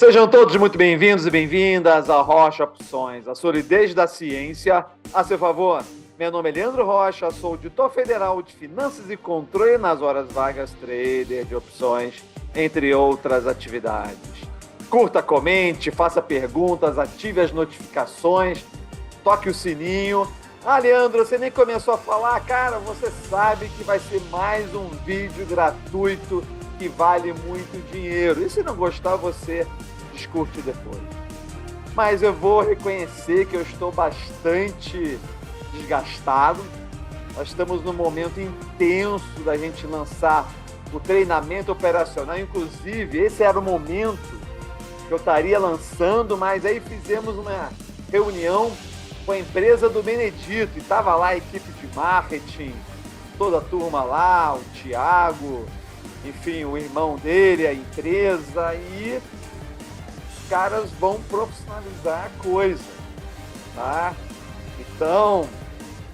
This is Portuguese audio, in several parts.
Sejam todos muito bem-vindos e bem-vindas a Rocha Opções, a solidez da ciência a seu favor. Meu nome é Leandro Rocha, sou auditor federal de Finanças e Controle nas horas vagas, trader de opções, entre outras atividades. Curta, comente, faça perguntas, ative as notificações, toque o sininho. Ah, Leandro, você nem começou a falar? Cara, você sabe que vai ser mais um vídeo gratuito que vale muito dinheiro. E se não gostar, você discute depois. Mas eu vou reconhecer que eu estou bastante desgastado. Nós estamos num momento intenso da gente lançar o treinamento operacional. Inclusive, esse era o momento que eu estaria lançando, mas aí fizemos uma reunião com a empresa do Benedito, e estava lá a equipe de marketing, toda a turma lá, o Thiago, enfim, o irmão dele, a empresa, e os caras vão profissionalizar a coisa, tá? Então,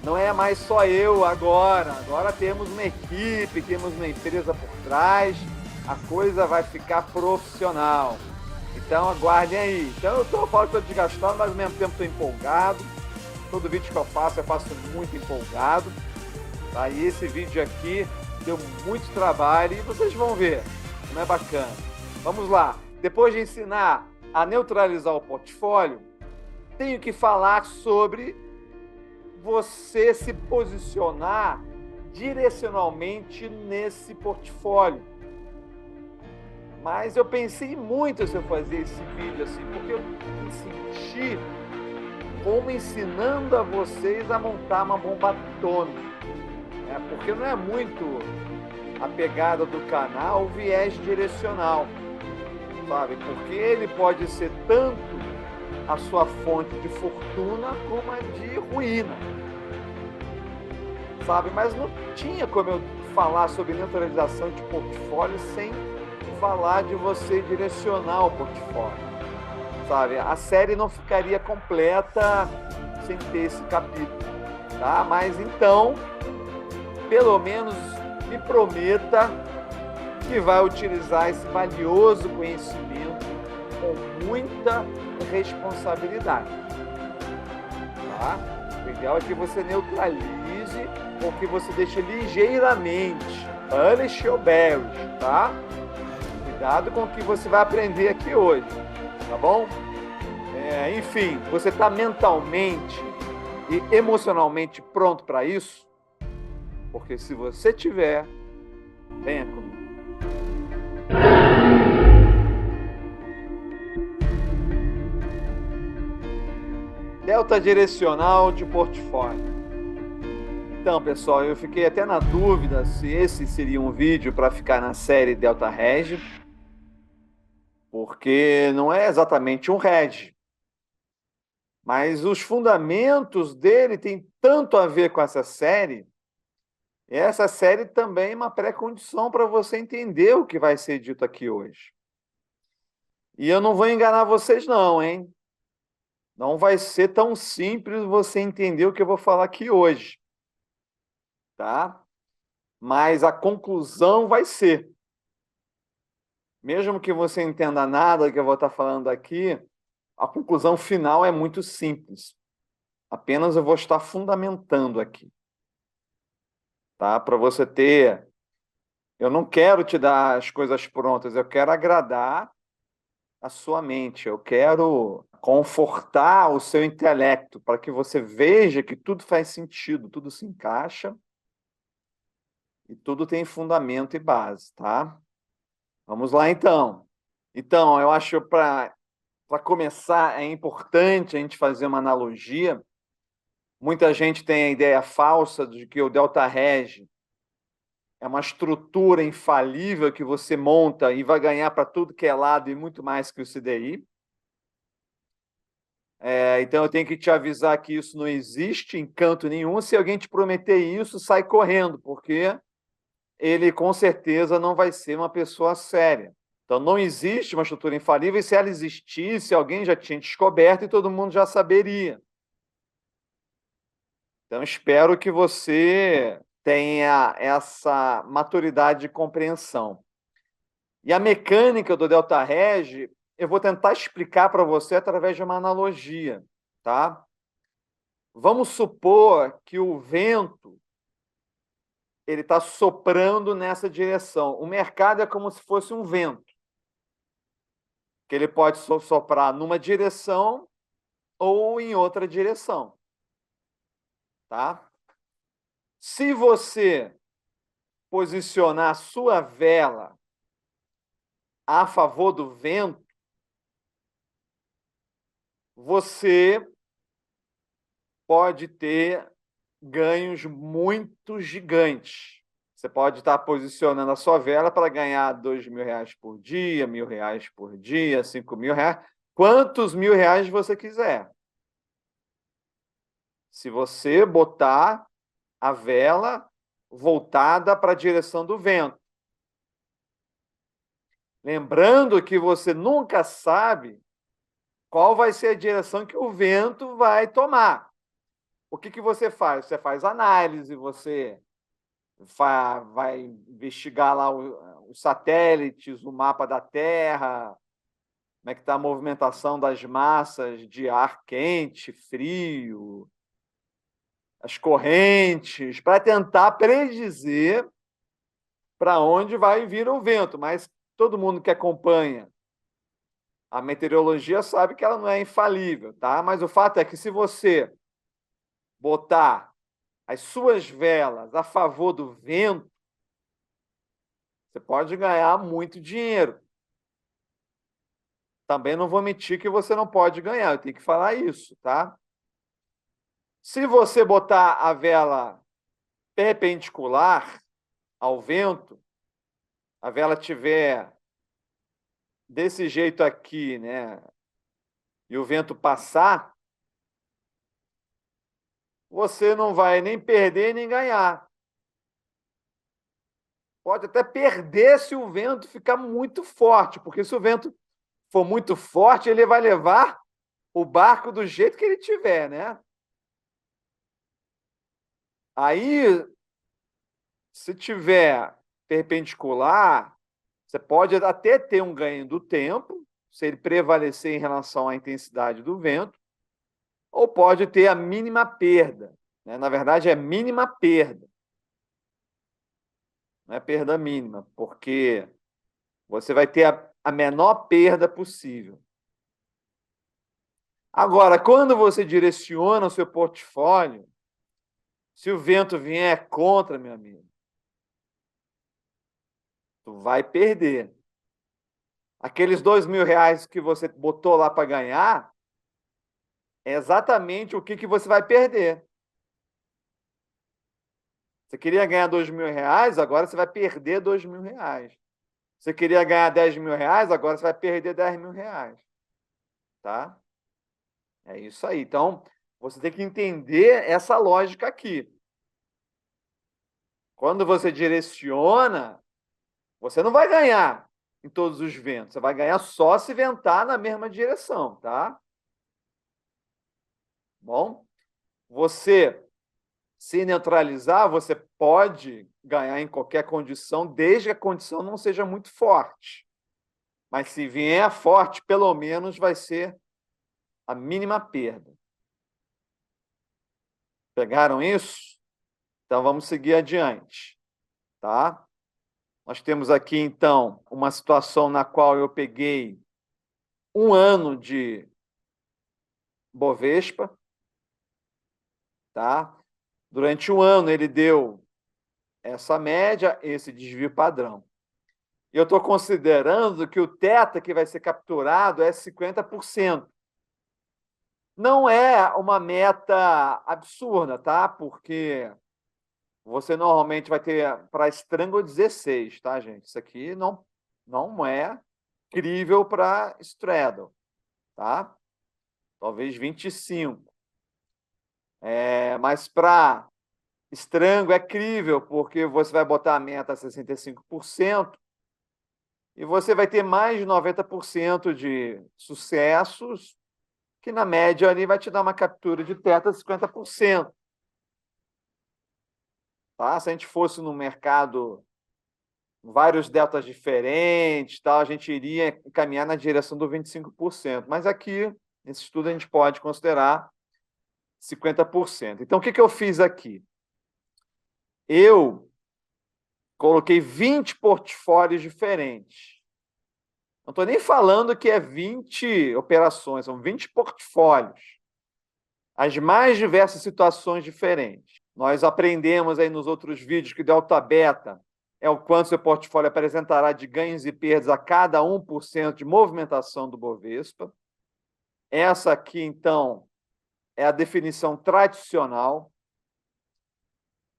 não é mais só eu agora temos uma equipe, temos uma empresa por trás, a coisa vai ficar profissional. Então, aguardem aí. Então, eu falo que estou desgastado, mas ao mesmo tempo estou empolgado. Todo vídeo que eu faço muito empolgado. Tá? E esse vídeo aqui deu muito trabalho e vocês vão ver. Não é bacana? Vamos lá. Depois de ensinar a neutralizar o portfólio, tenho que falar sobre você se posicionar direcionalmente nesse portfólio. Mas eu pensei muito se eu fazer esse vídeo assim, porque eu me senti como ensinando a vocês a montar uma bomba atômica. Porque não é muito a pegada do canal, o viés direcional, sabe? Porque ele pode ser tanto a sua fonte de fortuna como a de ruína, sabe? Mas não tinha como eu falar sobre neutralização de portfólio sem falar de você direcionar o portfólio, sabe? A série não ficaria completa sem ter esse capítulo, tá? Mas então, pelo menos me prometa que vai utilizar esse valioso conhecimento com muita responsabilidade, tá? O ideal é que você neutralize ou que você deixe ligeiramente, punish your berries, tá? Cuidado com o que você vai aprender aqui hoje, tá bom? Enfim, você está mentalmente e emocionalmente pronto para isso? Porque se você tiver, venha comigo. Delta direcional de portfólio. Então, pessoal, eu fiquei até na dúvida se esse seria um vídeo para ficar na série Delta Hedge, porque não é exatamente um hedge, mas os fundamentos dele têm tanto a ver com essa série. E essa série também é uma pré-condição para você entender o que vai ser dito aqui hoje. E eu não vou enganar vocês não, hein? Não vai ser tão simples você entender o que eu vou falar aqui hoje, tá? Mas a conclusão vai ser. Mesmo que você entenda nada que eu vou estar falando aqui, a conclusão final é muito simples. Apenas eu vou estar fundamentando aqui, tá? Para você ter... Eu não quero te dar as coisas prontas, eu quero agradar a sua mente, eu quero confortar o seu intelecto para que você veja que tudo faz sentido, tudo se encaixa e tudo tem fundamento e base, tá? Vamos lá, então. Então, eu acho para começar é importante a gente fazer uma analogia. Muita gente tem a ideia falsa de que o Delta Hedge é uma estrutura infalível que você monta e vai ganhar para tudo que é lado e muito mais que o CDI. Então, eu tenho que te avisar que isso não existe em canto nenhum. Se alguém te prometer isso, sai correndo, porque ele, com certeza, não vai ser uma pessoa séria. Então, não existe uma estrutura infalível, e se ela existisse, alguém já tinha descoberto e todo mundo já saberia. Então, espero que você tenha essa maturidade de compreensão. E a mecânica do Delta Hedge eu vou tentar explicar para você através de uma analogia, tá? Vamos supor que o vento ele está soprando nessa direção. O mercado é como se fosse um vento, que ele pode soprar numa direção ou em outra direção, tá? Se você posicionar a sua vela a favor do vento, você pode ter ganhos muito gigantes. Você pode estar posicionando a sua vela para ganhar R$ 2.000 por dia, R$ 1.000 por dia, R$ 5.000, quantos R$ 1.000 você quiser. Se você botar a vela voltada para a direção do vento. Lembrando que você nunca sabe qual vai ser a direção que o vento vai tomar. O que você faz? Você faz análise, você vai investigar lá os satélites, o mapa da Terra, como é que está a movimentação das massas de ar quente, frio, as correntes, para tentar predizer para onde vai vir o vento. Mas todo mundo que acompanha a meteorologia sabe que ela não é infalível, tá? Mas o fato é que se você botar as suas velas a favor do vento, você pode ganhar muito dinheiro. Também não vou mentir que você não pode ganhar, eu tenho que falar isso, tá? Se você botar a vela perpendicular ao vento, a vela tiver desse jeito aqui, né? E o vento passar, você não vai nem perder nem ganhar. Pode até perder se o vento ficar muito forte, porque se o vento for muito forte, ele vai levar o barco do jeito que ele tiver, né? Aí, se tiver perpendicular, você pode até ter um ganho do tempo, se ele prevalecer em relação à intensidade do vento, ou pode ter a mínima perda, né? Na verdade, é mínima perda. Não é perda mínima, porque você vai ter a menor perda possível. Agora, quando você direciona o seu portfólio, se o vento vier contra, meu amigo, tu vai perder. Aqueles R$ 2.000 que você botou lá para ganhar, é exatamente o que você vai perder. Você queria ganhar R$ 2.000, agora você vai perder R$ 2.000. Você queria ganhar R$ 10.000, agora você vai perder R$ 10.000. Tá? É isso aí. Então, você tem que entender essa lógica aqui. Quando você direciona, você não vai ganhar em todos os ventos. Você vai ganhar só se ventar na mesma direção, tá? Bom, você se neutralizar, você pode ganhar em qualquer condição, desde que a condição não seja muito forte. Mas se vier forte, pelo menos vai ser a mínima perda. Pegaram isso? Então vamos seguir adiante, tá? Nós temos aqui, então, uma situação na qual eu peguei um ano de Bovespa, tá? Durante um ano ele deu essa média, esse desvio padrão. E eu estou considerando que o θ que vai ser capturado é 50%. Não é uma meta absurda, tá? Porque você normalmente vai ter para Strangle 16, tá, gente? Isso aqui não é crível para Straddle, tá? Talvez 25. Mas para Strangle é crível, porque você vai botar a meta a 65% e você vai ter mais de 90% de sucessos, que na média ali vai te dar uma captura de θ de 50%. Tá? Se a gente fosse no mercado vários deltas diferentes, tal, a gente iria caminhar na direção do 25%. Mas aqui, nesse estudo, a gente pode considerar 50%. Então, o que eu fiz aqui? Eu coloquei 20 portfólios diferentes. Não estou nem falando que é 20 operações, são 20 portfólios. As mais diversas situações diferentes. Nós aprendemos aí nos outros vídeos que delta beta é o quanto seu portfólio apresentará de ganhos e perdas a cada 1% de movimentação do Bovespa. Essa aqui, então, é a definição tradicional.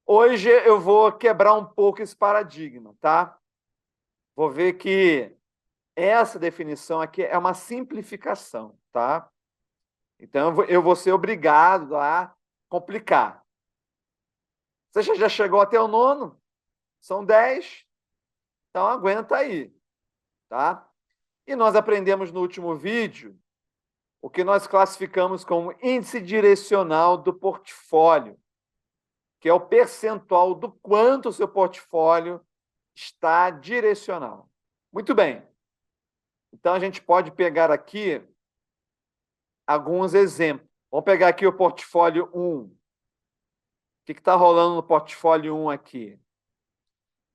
Hoje eu vou quebrar um pouco esse paradigma, tá? Vou ver que essa definição aqui é uma simplificação, tá? Então, eu vou ser obrigado a complicar. Você já chegou até o nono? São 10. Então, aguenta aí, tá? E nós aprendemos no último vídeo o que nós classificamos como índice direcional do portfólio, que é o percentual do quanto o seu portfólio está direcional. Muito bem. Então, a gente pode pegar aqui alguns exemplos. Vamos pegar aqui o portfólio 1. O que está rolando no portfólio 1 aqui?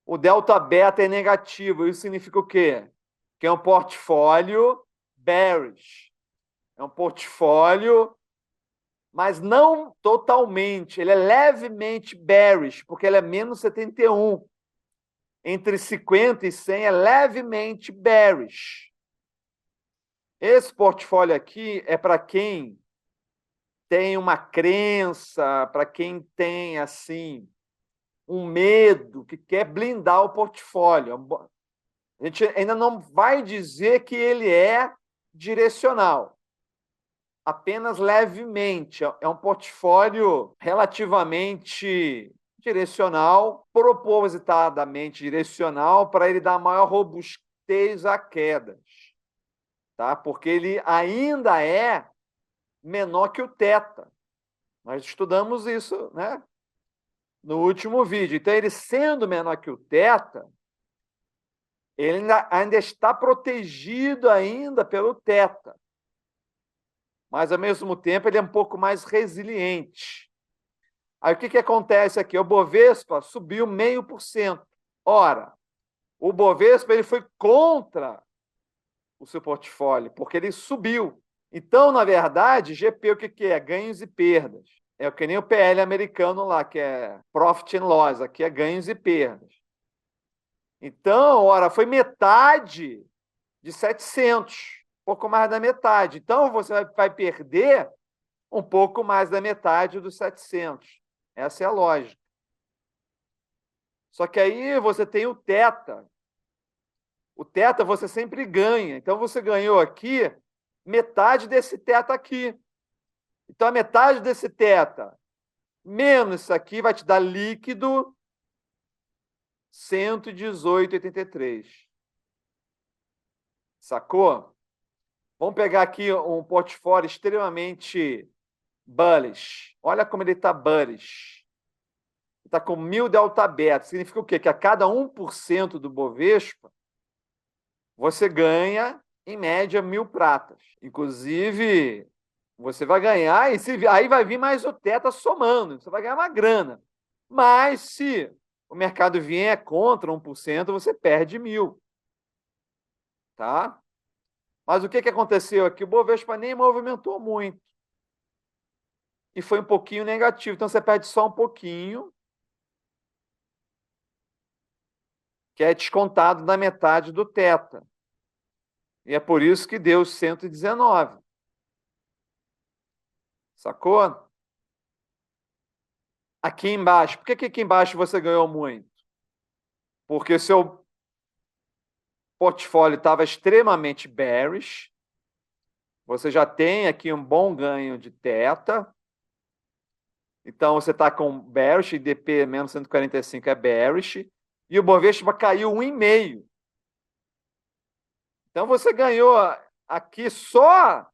O delta beta é negativo. Isso significa o quê? Que é um portfólio bearish. É um portfólio, mas não totalmente. Ele é levemente bearish, porque ele é menos 71. Entre 50 e 100 é levemente bearish. Esse portfólio aqui é para quem tem uma crença, para quem tem, assim, um medo, que quer blindar o portfólio. A gente ainda não vai dizer que ele é direcional, apenas levemente. É um portfólio relativamente direcional, propositadamente direcional, para ele dar maior robustez a quedas, tá? Porque ele ainda é menor que o θ. Nós estudamos isso, né, no último vídeo. Então, ele sendo menor que o θ, ele ainda está protegido ainda pelo θ. Mas, ao mesmo tempo, ele é um pouco mais resiliente. Aí, o que acontece aqui? O Bovespa subiu 0,5%. Ora, o Bovespa ele foi contra o seu portfólio, porque ele subiu. Então, na verdade, GP o que é? Ganhos e perdas. É que nem o PL americano lá, que é Profit and Loss. Aqui é ganhos e perdas. Então, ora, foi metade de 700, pouco mais da metade. Então, você vai perder um pouco mais da metade dos 700. Essa é a lógica. Só que aí você tem o θ. O θ você sempre ganha. Então, você ganhou aqui metade desse θ aqui. Então, a metade desse θ menos isso aqui vai te dar líquido 118,83. Sacou? Vamos pegar aqui um portfólio extremamente bullish. Olha como ele está bullish. Está com 1.000 delta beta. Significa o quê? Que a cada 1% do Bovespa, você ganha, em média, 1.000 pratas. Inclusive, você vai ganhar, e aí vai vir mais o θ somando. Você vai ganhar uma grana. Mas, se o mercado vier contra 1%, você perde 1.000. Tá? Mas o que aconteceu aqui? O Bovespa nem movimentou muito. E foi um pouquinho negativo. Então, você perde só um pouquinho, que é descontado da metade do θ. E é por isso que deu 119. Sacou? Aqui embaixo. Por que aqui embaixo você ganhou muito? Porque o seu portfólio estava extremamente bearish. Você já tem aqui um bom ganho de θ. Então, você está com bearish, IDP menos 145 é bearish. E o Bovespa caiu 1,5. Então, você ganhou aqui só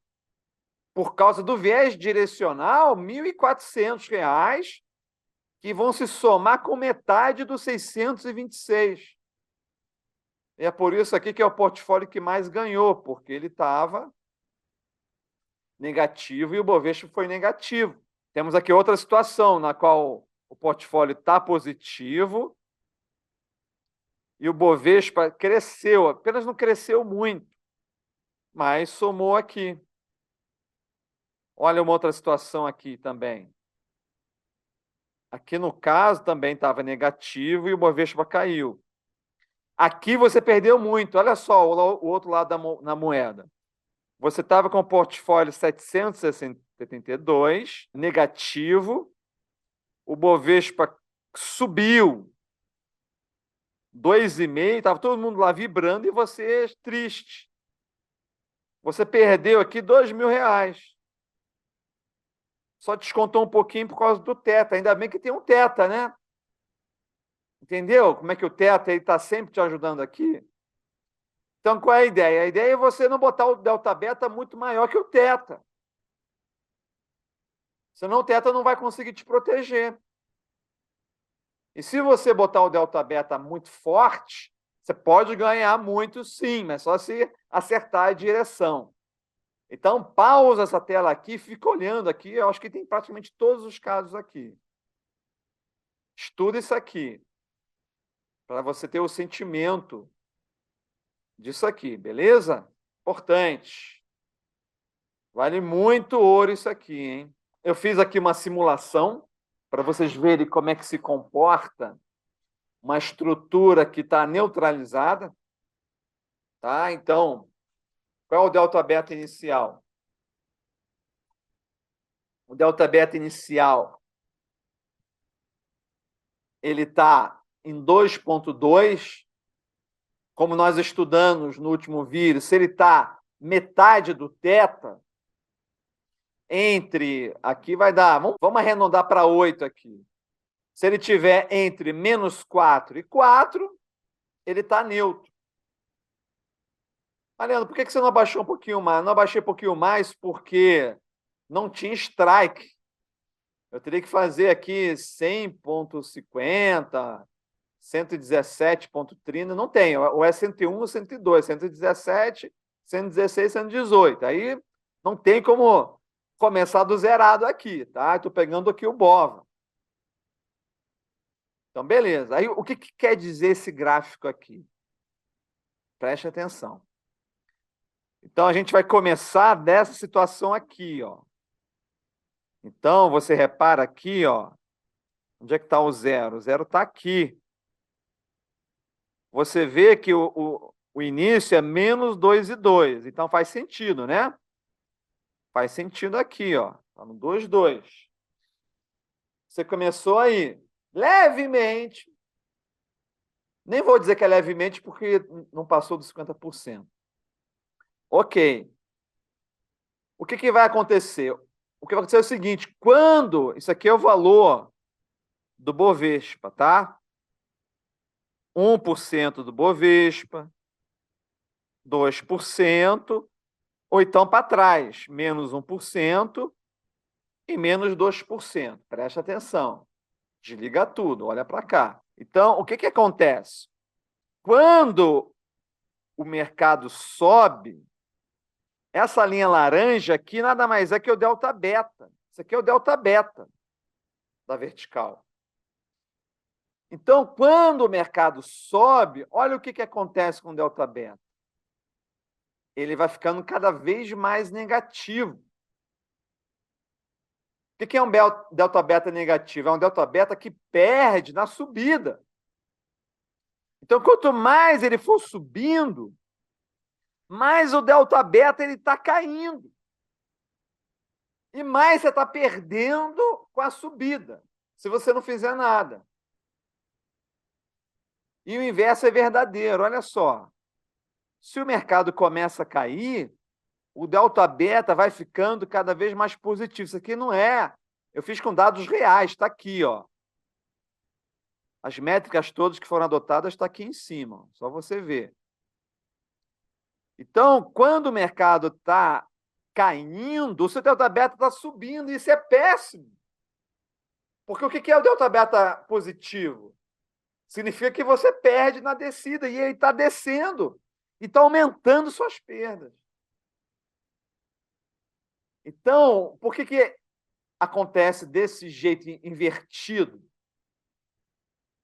por causa do viés direcional R$ 1.400, que vão se somar com metade dos 626. E é por isso aqui que é o portfólio que mais ganhou, porque ele estava negativo e o Bovespa foi negativo. Temos aqui outra situação na qual o portfólio está positivo e o Bovespa cresceu, apenas não cresceu muito, mas somou aqui. Olha uma outra situação aqui também. Aqui no caso também estava negativo e o Bovespa caiu. Aqui você perdeu muito. Olha só o outro lado da moeda. Você estava com o portfólio 772, negativo. O Bovespa subiu 2,5, estava todo mundo lá vibrando e você triste. Você perdeu aqui R$ 2.000. Só descontou um pouquinho por causa do Teta. Ainda bem que tem um Teta, né? Entendeu? Como é que o Teta está sempre te ajudando aqui? Então, qual é a ideia? A ideia é você não botar o delta beta muito maior que o Teta. Senão o Teta não vai conseguir te proteger. E se você botar o delta beta muito forte, você pode ganhar muito sim, mas só se acertar a direção. Então, pausa essa tela aqui, fica olhando aqui. Eu acho que tem praticamente todos os casos aqui. Estuda isso aqui, para você ter o sentimento disso aqui, beleza? Importante. Vale muito ouro isso aqui, hein? Eu fiz aqui uma simulação para vocês verem como é que se comporta uma estrutura que está neutralizada. Tá? Então, qual é o delta beta inicial? O delta beta inicial ele está em 2,2. Como nós estudamos no último vídeo, se ele está metade do θ, aqui vai dar, vamos arredondar para 8 aqui. Se ele tiver entre -4 e 4, ele está neutro. Mariano, por que você não abaixou um pouquinho mais? Não abaixei um pouquinho mais porque não tinha strike. Eu teria que fazer aqui 100,50, 117,30. Não tem. Ou é 101 ou 102, 117, 116, 118. Aí não tem como começar do zerado aqui, tá? Estou pegando aqui o BOVA. Então, beleza. Aí, o que quer dizer esse gráfico aqui? Preste atenção. Então, a gente vai começar dessa situação aqui, ó. Então, você repara aqui, ó. Onde é que está o zero? O zero está aqui. Você vê que o início é -2,2. Então, faz sentido, né? Faz sentido aqui, ó. Está no 2,2. Você começou aí, levemente. Nem vou dizer que é levemente, porque não passou dos 50%. Ok. O que vai acontecer? O que vai acontecer é o seguinte, quando... Isso aqui é o valor do Bovespa, tá? 1% do Bovespa, 2%, ou então para trás, -1% e -2%. Presta atenção. Desliga tudo, olha para cá. Então, o que acontece? Quando o mercado sobe, essa linha laranja aqui nada mais é que o delta beta. Isso aqui é o delta beta da vertical. Então, quando o mercado sobe, olha o que acontece com o delta beta. Ele vai ficando cada vez mais negativo. O que é um delta beta negativo? É um delta beta que perde na subida. Então, quanto mais ele for subindo, mais o delta beta está caindo. E mais você está perdendo com a subida, se você não fizer nada. E o inverso é verdadeiro, olha só. Se o mercado começa a cair, o delta beta vai ficando cada vez mais positivo. Isso aqui não é... Eu fiz com dados reais, está aqui, ó. As métricas todas que foram adotadas estão aqui em cima, só você ver. Então, quando o mercado está caindo, o seu delta beta está subindo, e isso é péssimo. Porque o que é o delta beta positivo? significa que você perde na descida e ele está descendo e está aumentando suas perdas. Então, por que acontece desse jeito invertido?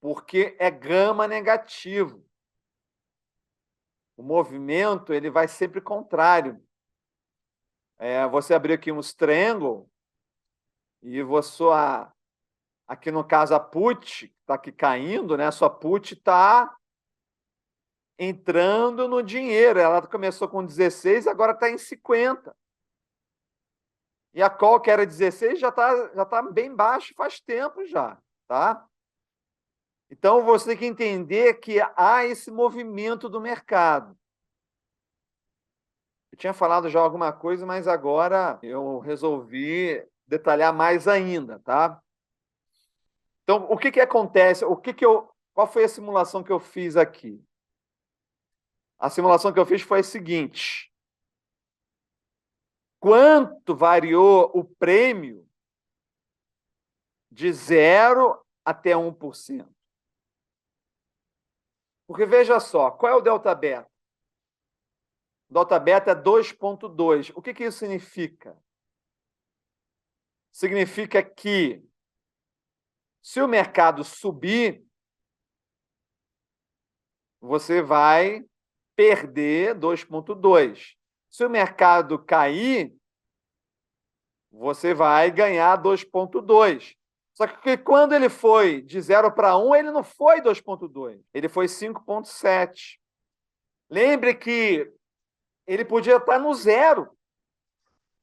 Porque é gama negativo. O movimento ele vai sempre contrário. Você abriu aqui uns triângulos e você, aqui no caso a put, está aqui caindo, né? A sua put está entrando no dinheiro. Ela começou com 16, agora está em 50. E a call, que era 16, já tá bem baixo faz tempo já, tá? Então, você tem que entender que há esse movimento do mercado. Eu tinha falado já alguma coisa, mas agora eu resolvi detalhar mais ainda, tá? Então, o que acontece? Qual foi a simulação que eu fiz aqui? A simulação que eu fiz foi a seguinte: quanto variou o prêmio de 0 até 1%? Porque veja só, qual é o delta beta? O delta beta é 2,2. O que isso significa? Significa que se o mercado subir, você vai perder 2,2. Se o mercado cair, você vai ganhar 2,2. Só que quando ele foi de 0 para 1, ele não foi 2,2, ele foi 5,7. Lembre que ele podia estar no zero.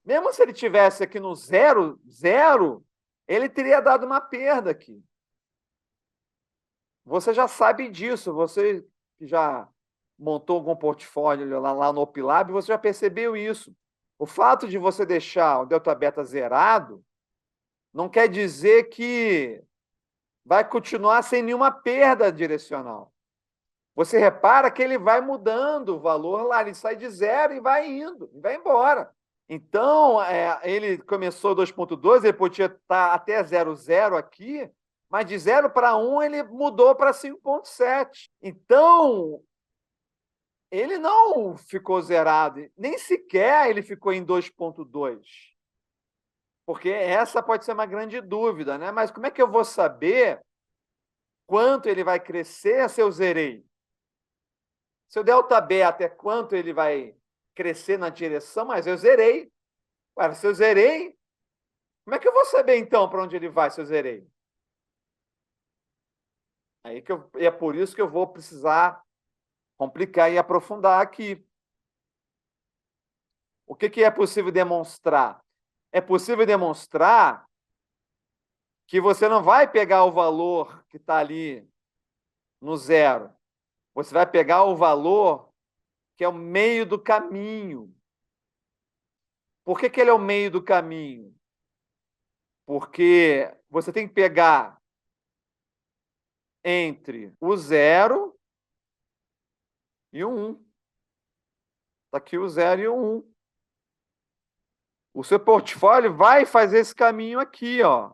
Mesmo se ele tivesse aqui no zero, ele teria dado uma perda aqui. Você já sabe disso, você que já montou algum portfólio lá no Opilab, você já percebeu isso. O fato de você deixar o delta beta zerado não quer dizer que vai continuar sem nenhuma perda direcional. Você repara que ele vai mudando o valor lá, ele sai de zero e vai indo, e vai embora. Então, ele começou 2,2, ele podia estar até 0,0 aqui, mas de 0 para 1 ele mudou para 5,7. Então, ele não ficou zerado, nem sequer ele ficou em 2,2. Porque essa pode ser uma grande dúvida, né? Mas como é que eu vou saber quanto ele vai crescer se eu zerei? Se eu delta beta é quanto ele vai crescer na direção, mas eu zerei. Ué, se eu zerei, como é que eu vou saber, então, para onde ele vai se eu zerei? É por isso que eu vou precisar complicar e aprofundar aqui. O que é possível demonstrar? É possível demonstrar que você não vai pegar o valor que está ali no zero. Você vai pegar o valor que é o meio do caminho. Por que ele é o meio do caminho? Porque você tem que pegar entre o 0 e o 1. Está aqui o 0 e o 1. O seu portfólio vai fazer esse caminho aqui, ó.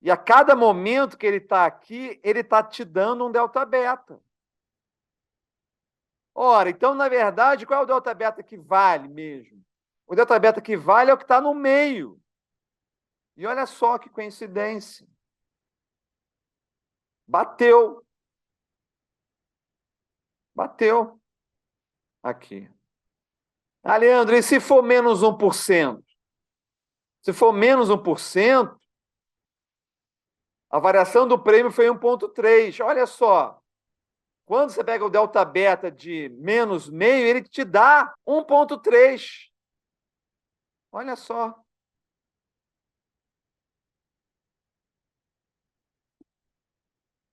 E a cada momento que ele está aqui, ele está te dando um delta beta. Ora, então, na verdade, qual é o delta beta que vale mesmo? O delta beta que vale é o que está no meio. E olha só que coincidência. Bateu. Bateu. Aqui. Ah, Leandro, e se for menos 1%? Se for menos 1%, a variação do prêmio foi 1,3. Olha só. Quando você pega o delta beta de menos meio, ele te dá 1,3. Olha só.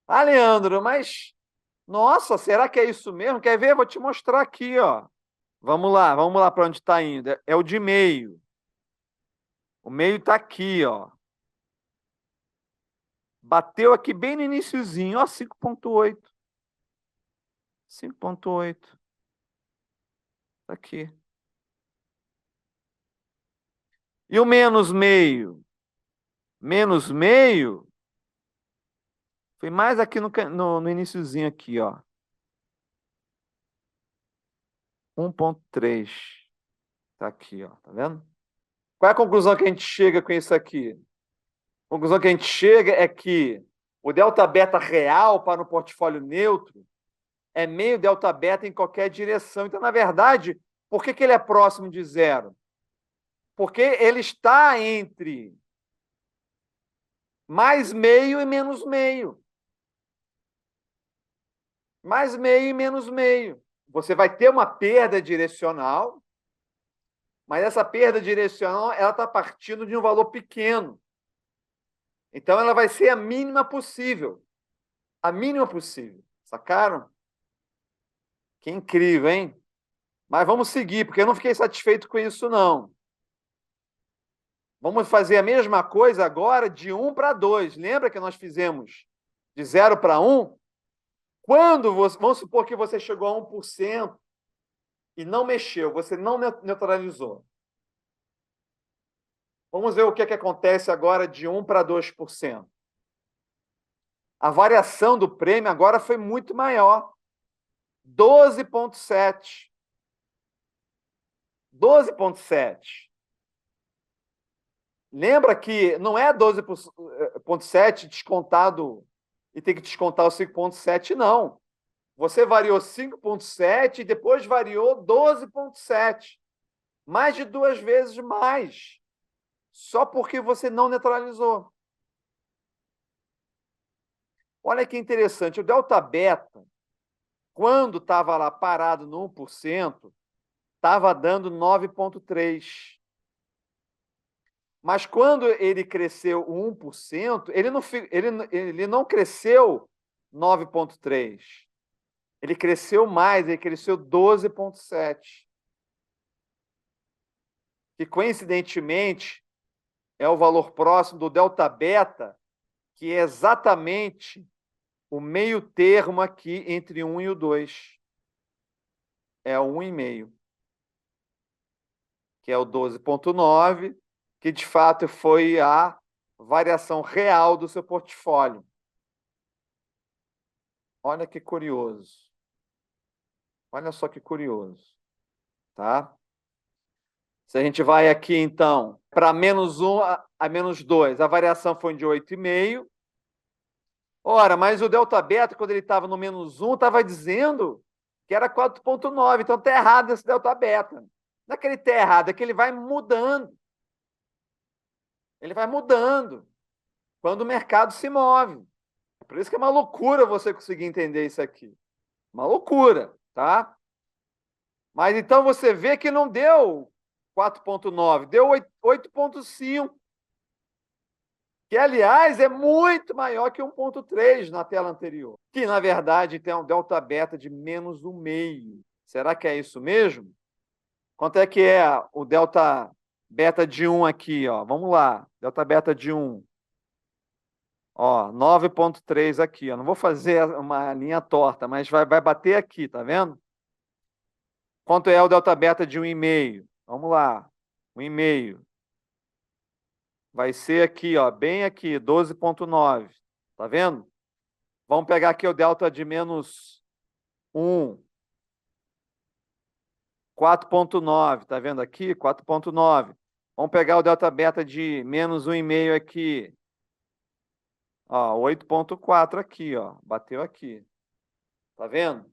Ah, Leandro, mas... Nossa, será que é isso mesmo? Quer ver? Vou te mostrar aqui, ó. Vamos lá para onde está indo. É o de meio. O meio está aqui, ó. Bateu aqui bem no iniciozinho, ó, 5,8. 5,8. Tá aqui. E o menos meio? Menos meio Foi mais aqui no iniciozinho aqui, ó. 1,3. Tá aqui, ó. Tá vendo? Qual é a conclusão que a gente chega com isso aqui? A conclusão que a gente chega é que o delta beta real para um portfólio neutro é meio delta beta em qualquer direção. Então, na verdade, por que ele é próximo de zero? Porque ele está entre mais meio e menos meio. Mais meio e menos meio. Você vai ter uma perda direcional, mas essa perda direcional ela está partindo de um valor pequeno. Então, ela vai ser a mínima possível. A mínima possível. Sacaram? Que incrível, hein? Mas vamos seguir, porque eu não fiquei satisfeito com isso, não. Vamos fazer a mesma coisa agora de 1 para 2. Lembra que nós fizemos de 0 para 1? Quando você, vamos supor que você chegou a 1% e não mexeu, você não neutralizou. Vamos ver o que acontece agora de 1 para 2%. A variação do prêmio agora foi muito maior. 12,7. 12,7. Lembra que não é 12,7 descontado e tem que descontar o 5,7, não. Você variou 5,7 e depois variou 12,7. Mais de 2 vezes mais. Só porque você não neutralizou. Olha que interessante. O delta beta, quando estava lá parado no 1%, estava dando 9,3%. Mas quando ele cresceu o 1%, ele não cresceu 9,3%. Ele cresceu mais, ele cresceu 12,7%. Que, coincidentemente, é o valor próximo do delta beta, que é exatamente o meio termo aqui entre 1 e o 2. É o 1,5. Que é o 12,9, que de fato foi a variação real do seu portfólio. Olha que curioso. Olha só que curioso. Tá? Se a gente vai aqui, então, para menos 1 a menos 2, a variação foi de 8,5. Ora, mas o delta beta, quando ele estava no menos 1, estava dizendo que era 4,9. Então está errado esse delta beta. Não é que ele está errado, é que ele vai mudando. Ele vai mudando quando o mercado se move. Por isso que é uma loucura você conseguir entender isso aqui. Uma loucura, tá? Mas então você vê que não deu 4,9, deu 8,5. Que, aliás, é muito maior que 1,3 na tela anterior. Que, na verdade, tem um delta beta de menos 1,5. Será que é isso mesmo? Quanto é que é o delta beta de 1 aqui? Ó? Vamos lá. Delta beta de 1. Ó, 9,3 aqui. Ó. Não vou fazer uma linha torta, mas vai bater aqui, tá vendo? Quanto é o delta beta de 1,5? Vamos lá. 1,5. Vai ser aqui, ó, bem aqui, 12,9. Tá vendo? Vamos pegar aqui o delta de menos 1. 4,9. Tá vendo aqui? 4,9. Vamos pegar o delta beta de menos 1,5 aqui. Ó, 8,4 aqui, ó. Bateu aqui. Tá vendo?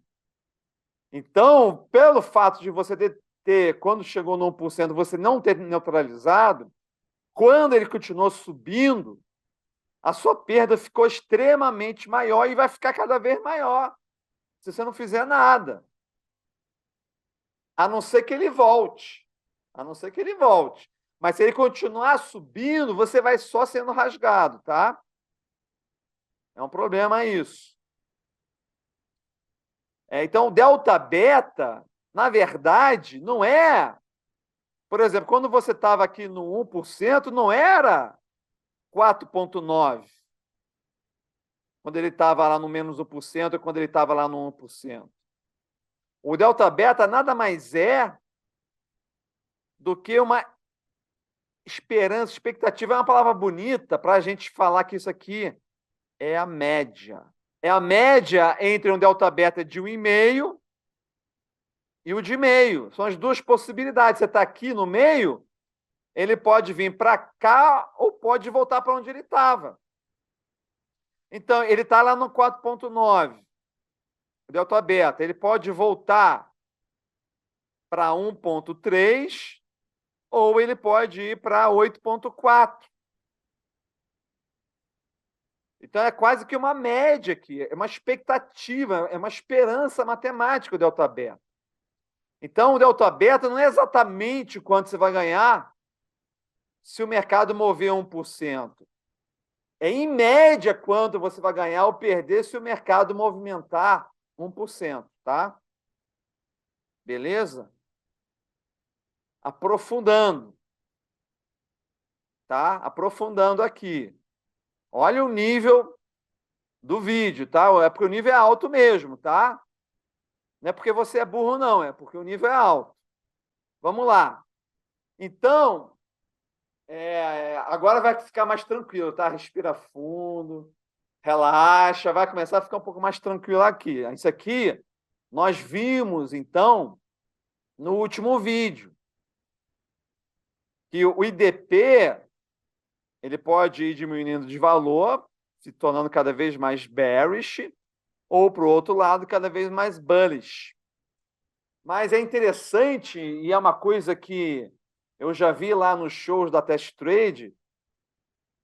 Então, pelo fato de você ter quando chegou no 1%, você não ter neutralizado, quando ele continuou subindo, a sua perda ficou extremamente maior e vai ficar cada vez maior se você não fizer nada. A não ser que ele volte. A não ser que ele volte. Mas se ele continuar subindo, você vai só sendo rasgado, tá? É um problema isso. Então, o delta beta, na verdade, não é... Por exemplo, quando você estava aqui no 1%, não era 4,9%. Quando ele estava lá no menos 1%, ou quando ele estava lá no 1%. O delta beta nada mais é do que uma esperança, expectativa. É uma palavra bonita para a gente falar que isso aqui É a média. É a média entre um delta beta de 1,5 e o de meio. São as duas possibilidades. Você está aqui no meio, ele pode vir para cá ou pode voltar para onde ele estava. Então, ele está lá no 4,9, o delta beta. Ele pode voltar para 1,3 ou ele pode ir para 8,4. Então, é quase que uma média aqui, é uma expectativa, é uma esperança matemática o delta beta. Então, o delta beta não é exatamente quanto você vai ganhar se o mercado mover 1%. É, em média, quanto você vai ganhar ou perder se o mercado movimentar 1%, tá? Beleza? Aprofundando, tá? Aprofundando aqui. Olha o nível do vídeo, tá? É porque o nível é alto mesmo, tá? Não é porque você é burro, não, é porque o nível é alto. Vamos lá. Então, agora vai ficar mais tranquilo, tá? Respira fundo, relaxa, vai começar a ficar um pouco mais tranquilo aqui. Isso aqui nós vimos, então, no último vídeo, que o IDP ele pode ir diminuindo de valor, se tornando cada vez mais bearish, ou, para o outro lado, cada vez mais bullish. Mas é interessante, e é uma coisa que eu já vi lá nos shows da Test Trade,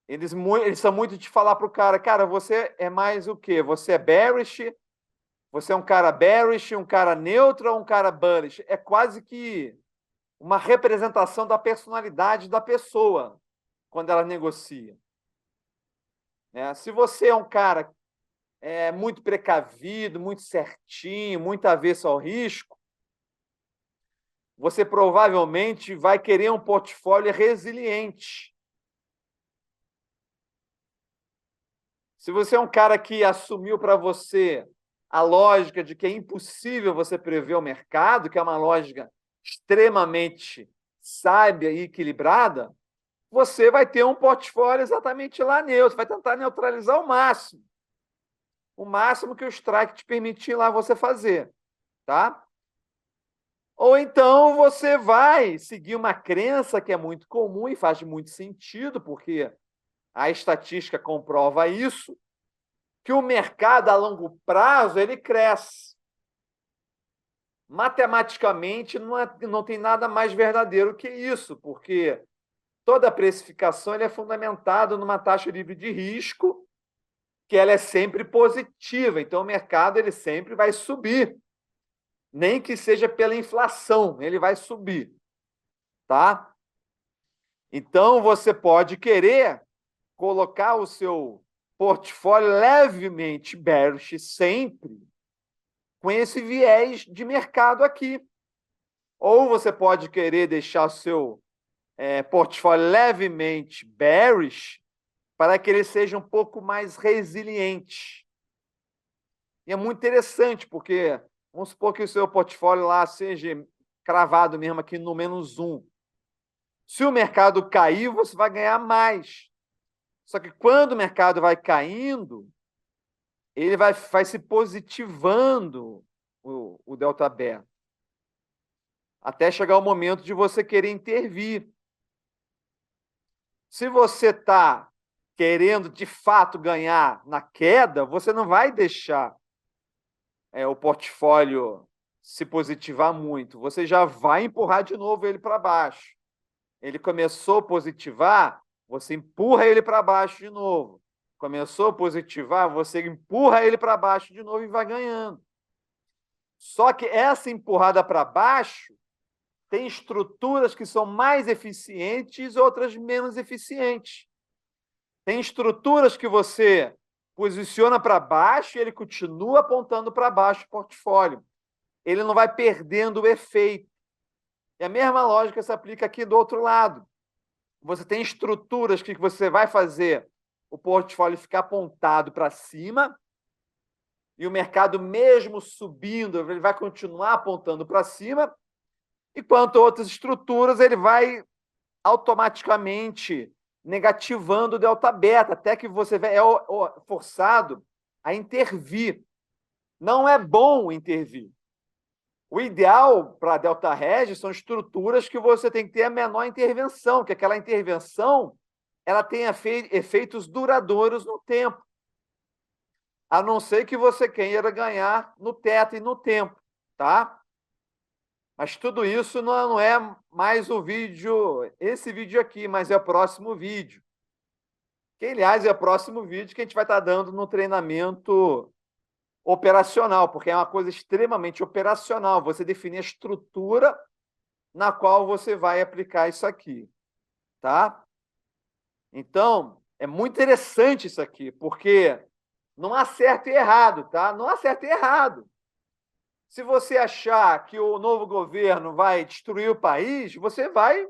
eles são muito de falar para o cara, você é mais o quê? Você é bearish? Você é um cara bearish, um cara neutro ou um cara bullish? É quase que uma representação da personalidade da pessoa quando ela negocia. Se você é um cara muito precavido, muito certinho, muito avesso ao risco, você provavelmente vai querer um portfólio resiliente. Se você é um cara que assumiu para você a lógica de que é impossível você prever o mercado, que é uma lógica extremamente sábia e equilibrada, você vai ter um portfólio exatamente lá neutro, vai tentar neutralizar o máximo que o strike te permitir lá você fazer, tá? Ou então você vai seguir uma crença que é muito comum e faz muito sentido, porque a estatística comprova isso, que o mercado a longo prazo ele cresce. Matematicamente não tem nada mais verdadeiro que isso, porque toda a precificação é fundamentada numa taxa livre de risco, que ela é sempre positiva. Então, o mercado ele sempre vai subir, nem que seja pela inflação, ele vai subir, tá? Então, você pode querer colocar o seu portfólio levemente bearish sempre, com esse viés de mercado aqui. Ou você pode querer deixar o seu portfólio levemente bearish para que ele seja um pouco mais resiliente. E é muito interessante, porque vamos supor que o seu portfólio lá seja cravado mesmo aqui no -1. Se o mercado cair, você vai ganhar mais. Só que quando o mercado vai caindo, ele vai se positivando o delta beta, até chegar o momento de você querer intervir. Se você está querendo, de fato, ganhar na queda, você não vai deixar o portfólio se positivar muito. Você já vai empurrar de novo ele para baixo. Ele começou a positivar, você empurra ele para baixo de novo. Começou a positivar, você empurra ele para baixo de novo e vai ganhando. Só que essa empurrada para baixo tem estruturas que são mais eficientes e outras menos eficientes. Tem estruturas que você posiciona para baixo e ele continua apontando para baixo o portfólio. Ele não vai perdendo o efeito. E a mesma lógica se aplica aqui do outro lado. Você tem estruturas que você vai fazer o portfólio ficar apontado para cima e o mercado, mesmo subindo, ele vai continuar apontando para cima, enquanto outras estruturas ele vai automaticamente negativando o delta beta, até que você é forçado a intervir. Não é bom intervir. O ideal para delta reg são estruturas que você tem que ter a menor intervenção, que aquela intervenção ela tenha efeitos duradouros no tempo, a não ser que você queira ganhar no teto e no tempo, tá? Mas tudo isso não é mais o vídeo, esse vídeo aqui, mas é o próximo vídeo. Que, aliás, é o próximo vídeo que a gente vai estar dando no treinamento operacional, porque é uma coisa extremamente operacional. Você definir a estrutura na qual você vai aplicar isso aqui, tá? Então, é muito interessante isso aqui, porque não há certo e errado, tá? Não há certo e errado. Se você achar que o novo governo vai destruir o país, você vai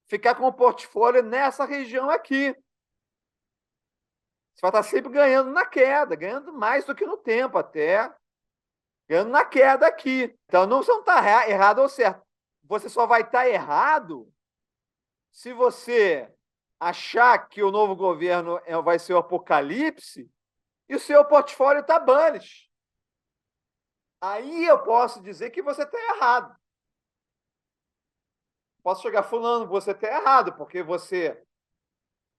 ficar com o portfólio nessa região aqui. Você vai estar sempre ganhando na queda, ganhando mais do que no tempo até, ganhando na queda aqui. Então, você não está errado ou certo. Você só vai estar errado se você achar que o novo governo vai ser o apocalipse e o seu portfólio está bullish. Aí eu posso dizer que você está errado. Posso chegar fulano, você está errado, porque você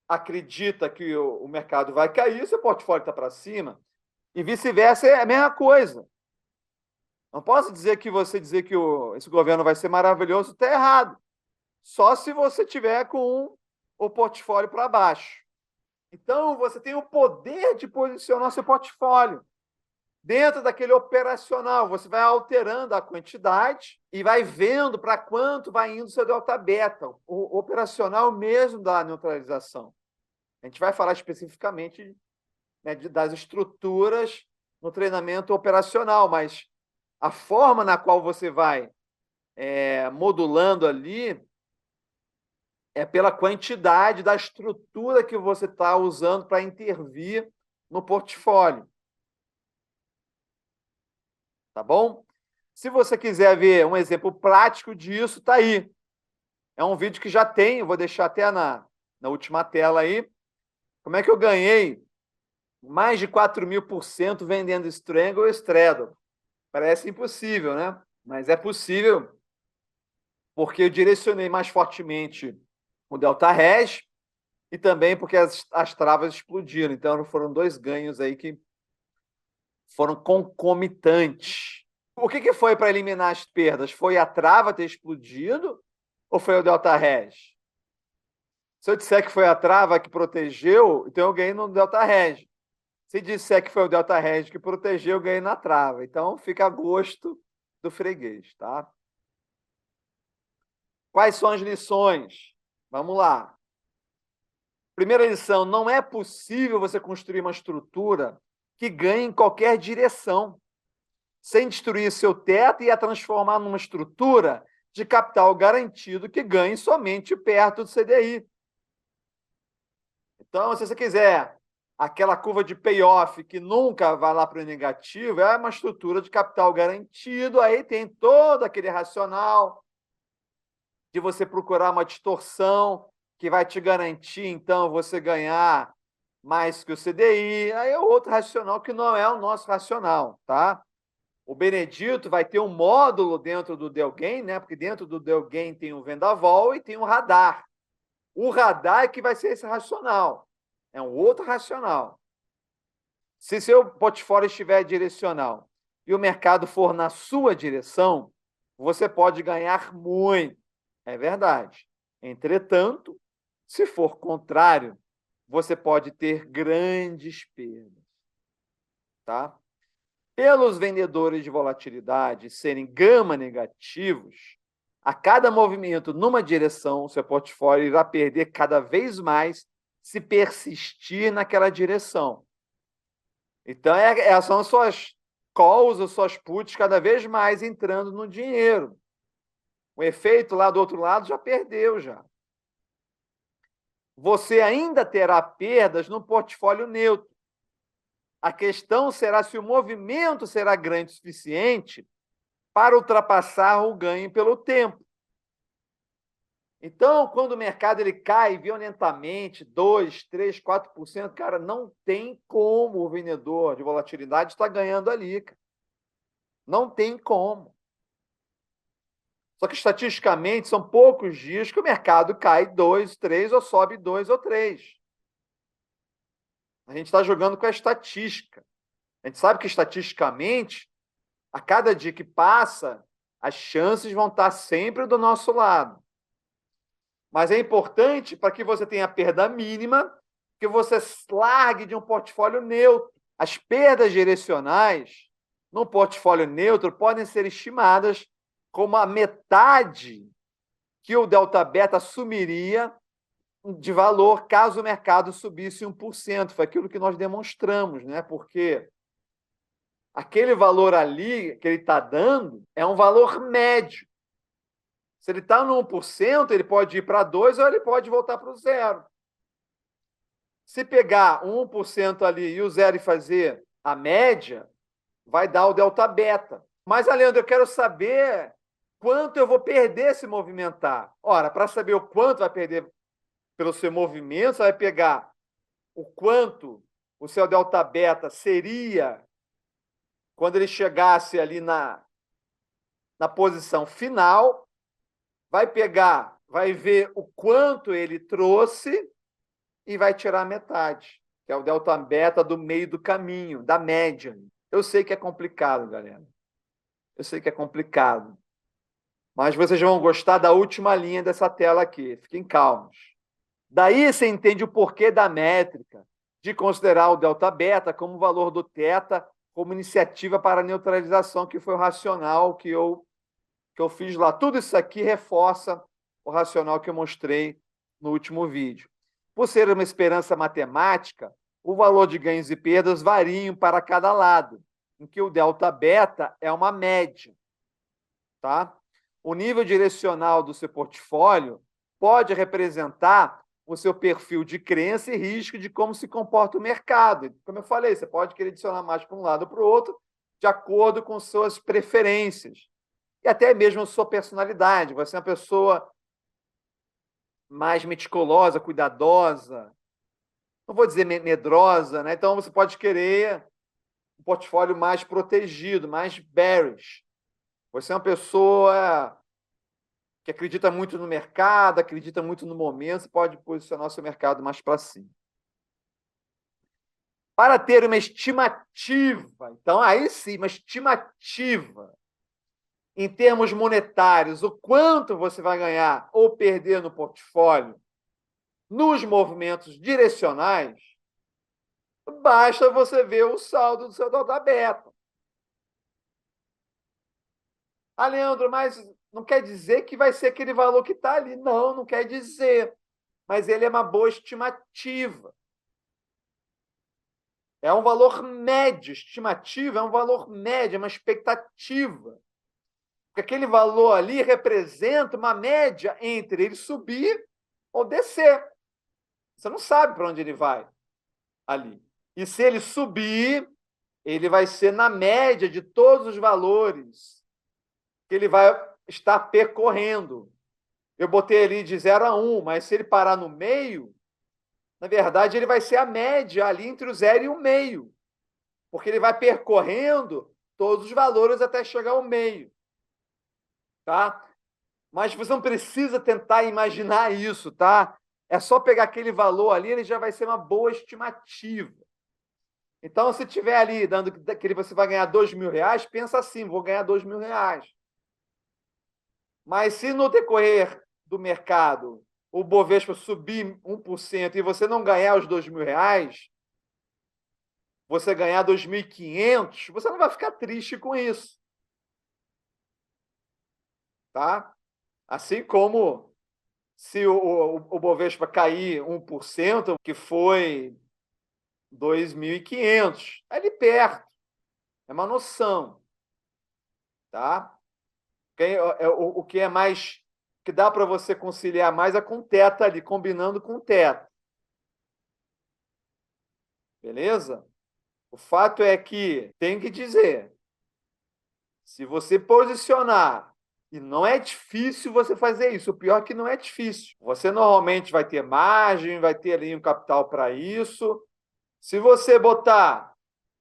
acredita que o mercado vai cair, seu portfólio está para cima. E vice-versa é a mesma coisa. Não posso dizer que esse governo vai ser maravilhoso, está errado. Só se você tiver com o portfólio para baixo. Então, você tem o poder de posicionar seu portfólio. Dentro daquele operacional, você vai alterando a quantidade e vai vendo para quanto vai indo o seu delta beta, o operacional mesmo da neutralização. A gente vai falar especificamente, né, das estruturas no treinamento operacional, mas a forma na qual você vai modulando ali é pela quantidade da estrutura que você está usando para intervir no portfólio. Tá bom? Se você quiser ver um exemplo prático disso, está aí. É um vídeo que já tem, eu vou deixar até na última tela aí. Como é que eu ganhei mais de 4.000% vendendo Strangle e Straddle? Parece impossível, né? Mas é possível porque eu direcionei mais fortemente o delta reg e também porque as travas explodiram. Então, foram dois ganhos aí que foram concomitantes. O que foi para eliminar as perdas? Foi a trava ter explodido ou foi o delta reg? Se eu disser que foi a trava que protegeu, então eu ganhei no delta reg. Se disser que foi o delta reg que protegeu, eu ganhei na trava. Então, fica a gosto do freguês, tá? Quais são as lições? Vamos lá. Primeira lição, não é possível você construir uma estrutura que ganhe em qualquer direção, sem destruir seu teto e a transformar numa estrutura de capital garantido que ganhe somente perto do CDI. Então, se você quiser aquela curva de payoff que nunca vai lá para o negativo, é uma estrutura de capital garantido, aí tem todo aquele racional de você procurar uma distorção que vai te garantir, então, você ganhar mais que o CDI. Aí é outro racional que não é o nosso racional, tá? O Benedito vai ter um módulo dentro do Delgain, né? Porque dentro do Delgain tem o vendaval e tem o radar. O radar é que vai ser esse racional. É um outro racional. Se seu portfólio estiver direcional e o mercado for na sua direção, você pode ganhar muito. É verdade. Entretanto, se for contrário, você pode ter grandes perdas. Tá? Pelos vendedores de volatilidade serem gama negativos, a cada movimento numa direção, seu portfólio irá perder cada vez mais se persistir naquela direção. Então, são as suas calls, as suas puts cada vez mais entrando no dinheiro. O efeito lá do outro lado já perdeu, já. Você ainda terá perdas no portfólio neutro. A questão será se o movimento será grande o suficiente para ultrapassar o ganho pelo tempo. Então, quando o mercado ele cai violentamente, 2, 3, 4%, cara, não tem como o vendedor de volatilidade estar ganhando ali, cara. Não tem como. Só que estatisticamente são poucos dias que o mercado cai 2, 3 ou sobe 2 ou 3. A gente está jogando com a estatística. A gente sabe que estatisticamente, a cada dia que passa, as chances vão estar sempre do nosso lado. Mas é importante para que você tenha perda mínima, que você largue de um portfólio neutro. As perdas direcionais no portfólio neutro podem ser estimadas como a metade que o delta beta assumiria de valor caso o mercado subisse 1%. Foi aquilo que nós demonstramos, né? Porque aquele valor ali que ele está dando é um valor médio. Se ele está no 1%, ele pode ir para 2% ou ele pode voltar para o zero. Se pegar um 1% ali e o zero e fazer a média, vai dar o delta beta. Mas, Leandro, eu quero saber quanto eu vou perder se movimentar. Ora, para saber o quanto vai perder pelo seu movimento, você vai pegar o quanto o seu delta beta seria quando ele chegasse ali na posição final, vai pegar, vai ver o quanto ele trouxe e vai tirar a metade, que é o delta beta do meio do caminho, da média. Eu sei que é complicado, galera. Eu sei que é complicado. Mas vocês vão gostar da última linha dessa tela aqui. Fiquem calmos. Daí você entende o porquê da métrica de considerar o delta beta como valor do θ, como iniciativa para neutralização, que foi o racional que eu fiz lá. Tudo isso aqui reforça o racional que eu mostrei no último vídeo. Por ser uma esperança matemática, o valor de ganhos e perdas variam para cada lado, em que o delta beta é uma média. Tá? O nível direcional do seu portfólio pode representar o seu perfil de crença e risco de como se comporta o mercado. Como eu falei, você pode querer adicionar mais para um lado ou para o outro, de acordo com suas preferências. E até mesmo a sua personalidade. Você é uma pessoa mais meticulosa, cuidadosa, não vou dizer medrosa, né? Então você pode querer um portfólio mais protegido, mais bearish. Você é uma pessoa que acredita muito no mercado, acredita muito no momento, você pode posicionar o seu mercado mais para cima. Para ter uma estimativa, então aí sim, uma estimativa em termos monetários, o quanto você vai ganhar ou perder no portfólio nos movimentos direcionais, basta você ver o saldo do seu delta beta. Ah, Leandro, mas não quer dizer que vai ser aquele valor que está ali. Não, não quer dizer. Mas ele é uma boa estimativa. É um valor médio. Estimativa é um valor médio, é uma expectativa. Porque aquele valor ali representa uma média entre ele subir ou descer. Você não sabe para onde ele vai ali. E se ele subir, ele vai ser na média de todos os valores que ele vai estar percorrendo. Eu botei ali de 0 a 1, mas se ele parar no meio, na verdade, ele vai ser a média ali entre o 0 e o meio. Porque ele vai percorrendo todos os valores até chegar ao meio. Tá? Mas você não precisa tentar imaginar isso, tá? É só pegar aquele valor ali, ele já vai ser uma boa estimativa. Então, se tiver ali dando que você vai ganhar R$ 2.000, pensa assim: vou ganhar R$ 2.000. Mas se no decorrer do mercado o Bovespa subir 1% e você não ganhar os R$ 2.000, você ganhar 2.500, você não vai ficar triste com isso. Tá? Assim como se o Bovespa cair 1%, que foi 2.500, é ali perto. É uma noção. Tá? O que é mais, que dá para você conciliar mais é com o teto ali, combinando com o teto. Beleza? O fato é que, tem que dizer, se você posicionar E não é difícil você fazer isso. O pior é que não é difícil. Você normalmente vai ter margem, vai ter ali um capital para isso. Se você botar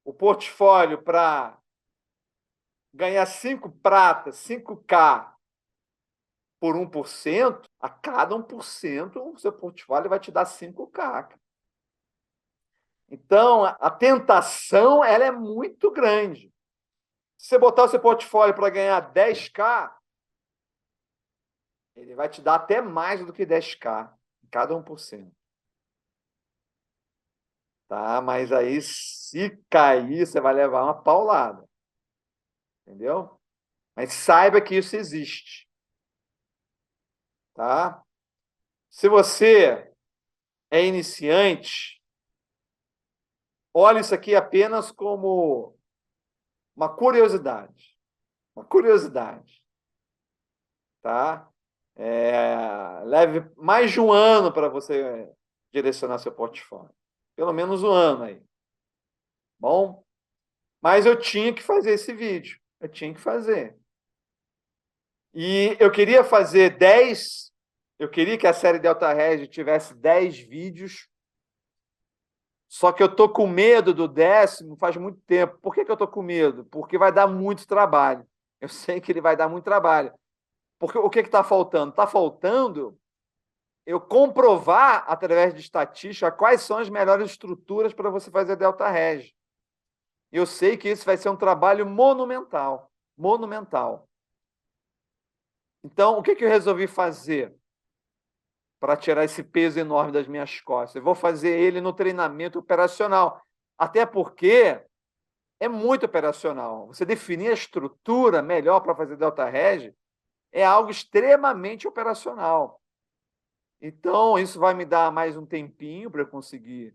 o portfólio para ganhar 5 pratas, 5K por 1%, a cada 1%, o seu portfólio vai te dar 5K. Então, a tentação ela é muito grande. Se você botar o seu portfólio para ganhar 10K, ele vai te dar até mais do que 10K, cada 1%. Tá? Mas aí, se cair, você vai levar uma paulada. Entendeu? Mas saiba que isso existe. Tá? Se você é iniciante, olhe isso aqui apenas como uma curiosidade. Uma curiosidade. Tá? Leve mais de um ano para você direcionar seu portfólio. Pelo menos um ano aí. Bom? Mas eu tinha que fazer esse vídeo. Eu tinha que fazer. E eu queria fazer 10. Eu queria que a série Delta Reg tivesse 10 vídeos. Só que eu estou com medo do 10º faz muito tempo. Por que eu estou com medo? Porque vai dar muito trabalho. Eu sei que ele vai dar muito trabalho. Porque o que está faltando? Está faltando eu comprovar, através de estatística, quais são as melhores estruturas para você fazer Delta Reg. Eu sei que isso vai ser um trabalho monumental. Monumental. Então, o que eu resolvi fazer para tirar esse peso enorme das minhas costas? Eu vou fazer ele no treinamento operacional. Até porque é muito operacional. Você definir a estrutura melhor para fazer Delta Reg é algo extremamente operacional. Então, isso vai me dar mais um tempinho para eu conseguir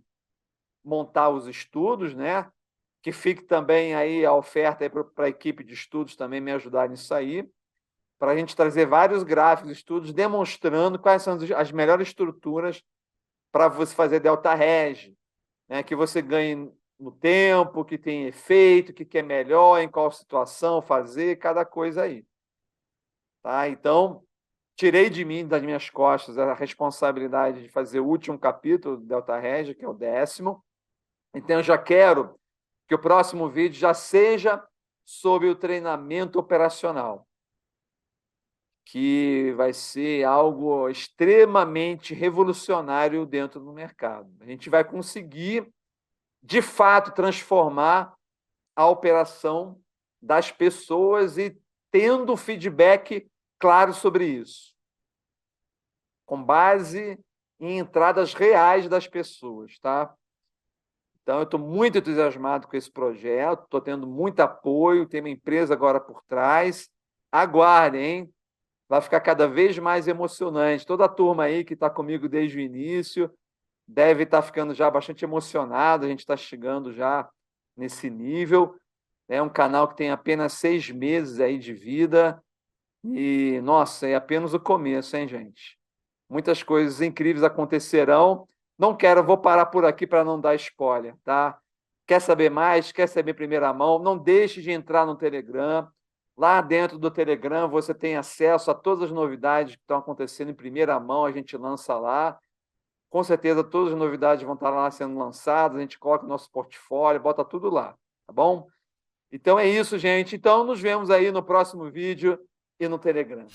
montar os estudos, né? Que fique também aí a oferta para a equipe de estudos também me ajudar nisso aí, para a gente trazer vários gráficos, estudos, demonstrando quais são as melhores estruturas para você fazer Delta Reg, né? Que você ganhe no tempo, que tem efeito, que é melhor, em qual situação fazer, cada coisa aí. Tá? Então, tirei de mim, das minhas costas, a responsabilidade de fazer o último capítulo do Delta Reg, que é o 10º. Então, eu já quero que o próximo vídeo já seja sobre o treinamento operacional, que vai ser algo extremamente revolucionário dentro do mercado. A gente vai conseguir, de fato, transformar a operação das pessoas e tendo feedback claro sobre isso, com base em entradas reais das pessoas, tá? Então, eu estou muito entusiasmado com esse projeto, estou tendo muito apoio, tem uma empresa agora por trás. Aguardem, hein? Vai ficar cada vez mais emocionante. Toda a turma aí que está comigo desde o início deve estar ficando já bastante emocionado, a gente está chegando já nesse nível. É um canal que tem apenas 6 meses aí de vida e, nossa, é apenas o começo, hein, gente? Muitas coisas incríveis acontecerão. Não quero, vou parar por aqui para não dar spoiler, tá? Quer saber mais? Quer saber em primeira mão? Não deixe de entrar no Telegram. Lá dentro do Telegram você tem acesso a todas as novidades que estão acontecendo em primeira mão, a gente lança lá. Com certeza todas as novidades vão estar lá sendo lançadas, a gente coloca o nosso portfólio, bota tudo lá, tá bom? Então é isso, gente. Então nos vemos aí no próximo vídeo e no Telegram.